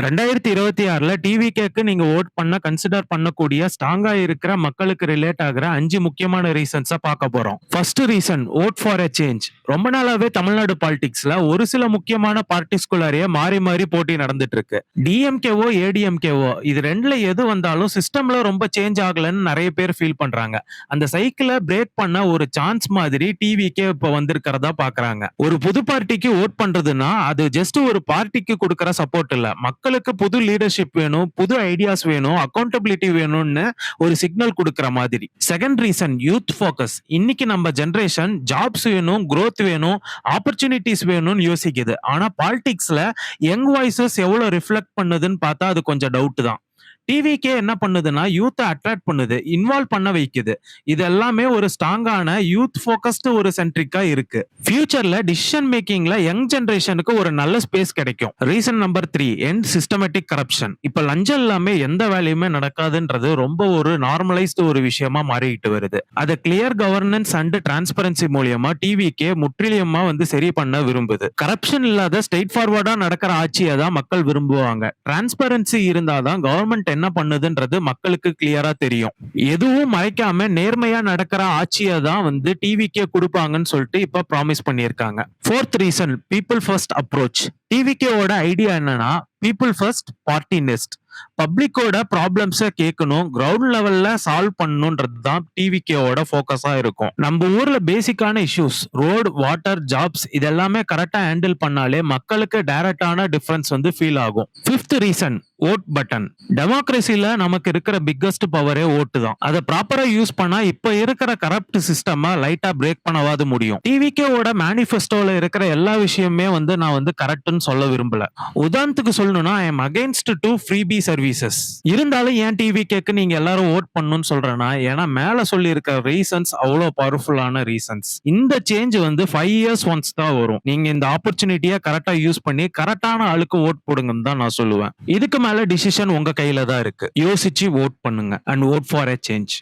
2026ல டிவிகேக்கு நீங்க வோட் பண்ண கன்சிடர் பண்ணக்கூடிய ஸ்ட்ராங்கா இருக்கிற மக்களுக்கு ரிலேட் ஆகுற 5 முக்கியமான ரீசன்ஸ பார்க்க போறோம். First reason vote for a change. ரொம்ப நாளாவே தமிழ்நாடு பாலிடிக்ஸ்ல ஒரு சில முக்கியமான பார்ட்டிஸ்குள்ளாரையே மாறி மாறி போட்டி நடந்துட்டு இருக்கு. டிஎம்கேவோ ஏடிஎம்கேவோ இது ரெண்டுல எது வந்தாலும் சிஸ்டம்ல ரொம்ப சேஞ்ச் ஆகலன்னு நிறைய பேர் ஃபீல் பண்றாங்க. அந்த சைக்கிளை பிரேக் பண்ண ஒரு சான்ஸ் மாதிரி டிவிகே இப்ப வந்திருக்கிறதா பாக்குறாங்க. ஒரு புது பார்ட்டிக்கு ஓட் பண்றதுன்னா அது ஜஸ்ட் ஒரு பார்ட்டிக்கு கொடுக்கற சப்போர்ட் இல்ல, மக்களுக்கு புது லீடர்ஷிப் வேணும், புது ஐடியாஸ் வேணும், அக்கௌண்டபிலிட்டி வேணும்னு ஒரு சிக்னல் கொடுக்கற மாதிரி. Second reason youth focus. இன்னைக்கு நம்ம ஜெனரேஷன் ஜாப்ஸ் வேணும், growth வேணும், ஆப்பர்ச்சுனிட்டிஸ் வேணும்னு யோசிக்குது. ஆனா பாலிடிக்ஸ்ல யங் வாய்ஸஸ் எவ்வளவு ரிஃப்ளெக்ட் பண்ணுதுன்னு பார்த்தா அது கொஞ்சம் டவுட் தான். டிவிக்கே என்ன பண்ணுதுன்னா யூத்தை அட்ராக்ட் பண்ணுது, இன்வால்வ் பண்ண வைக்குது. இது எல்லாமே ஒரு ஸ்ட்ராங்கான யூத் ஃபோக்கஸ்டு ஒரு சென்ட்ரிக்கா இருக்கு. ஃபியூச்சர்ல டிசிஷன் மேக்கிங்ல யங் ஜெனரேஷனுக்கு ஒரு நல்ல ஸ்பேஸ் கிடைக்கும். Reason number 3 end systematic corruption. இப்ப லஞ்சம் இல்லாம எந்த வேலையுமே நடக்காதுன்றது ரொம்ப ஒரு நார்மலைஸ்டு ஒரு விஷயமா மாறிட்டு வருது. அதை கிளியர் கவர்னன்ஸ் அண்ட் டிரான்ஸ்பரன்சி மூலியமா டிவிக்கே முற்றிலுமா சரி பண்ண விரும்புது. கரப்ஷன் இல்லாத ஸ்ட்ரெயிட் ஃபார்வர்டா நடக்கிற ஆட்சியை தான் மக்கள் விரும்புவாங்க. டிரான்ஸ்பரன்சி இருந்தாதான் கவர்மெண்ட் என்ன பண்ணுதுன்றது மக்களுக்கு கிளியரா தெரியும். எதுவும் மறைக்காம நேர்மையா நடக்கிற ஆட்சியை தான் டிவிக்கே கொடுப்பாங்கன்னு சொல்லிட்டு இப்ப ப்ராமிஸ் பண்ணியிருக்காங்க. Fourth reason people first approach. டிவிகேவோட ஐடியா என்னன்னா பீப்புள் ஃபர்ஸ்ட் பார்ட்டி நெஸ்ட். பப்ளிக்கோட ப்ராப்ளம்ஸை கேட்கணும், கிரவுண்ட் லெவல்ல சால்வ் பண்ணணும்ன்றது தான் டிவிகேவோட ஃபோக்கஸா இருக்கும். நம்ம ஊர்ல பேசிக்கான இஷ்யூஸ் ரோடு, வாட்டர், ஜாப்ஸ் இதெல்லாமே கரெக்டா ஹேண்டில் பண்ணாலே மக்களுக்கு டைரக்டான டிஃபரன்ஸ் ஃபீல் ஆகும். Fifth reason vote button. டெமோக்ரஸில நமக்கு இருக்கிற பிக்கஸ்ட் பவரே ஓட்டு தான். அதை ப்ராப்பரா யூஸ் பண்ணா இப்ப இருக்கிற கரப்ட் சிஸ்டம் லைட்டா பிரேக் பண்ணவாது முடியும். டிவிகேவோட மேனிஃபெஸ்டோல இருக்கிற எல்லா விஷயமே நான் கரெக்ட்னு சொல்ல விரும்பல. உதாரணத்துக்கு சொல்லணும்னா I am against to freebie services. இருந்தாலும் ஏன் டிவிகேக்கு நீங்க எல்லாரும் ஓட் பண்ணணும்னு சொல்றேன்னா ஏன்னா மேல சொல்லி இருக்க ரீசன்ஸ் அவ்வளவு பவர்ஃபுல்லான ரீசன்ஸ். இந்த சேஞ்ச் 5 இயர்ஸ் ஒன்ஸ் தான் வரும். நீங்க இந்த ஆப்பர்ச்சுனிட்டியை கரெக்டா யூஸ் பண்ணி கரெக்டான ஆளுக்கு ஓட் போடுங்கன்னு தான் நான் சொல்லுவேன். இதுக்கு மேல டிசிஷன் உங்க கையில தான் இருக்கு. யோசிச்சு ஓட் பண்ணுங்க and vote for a change.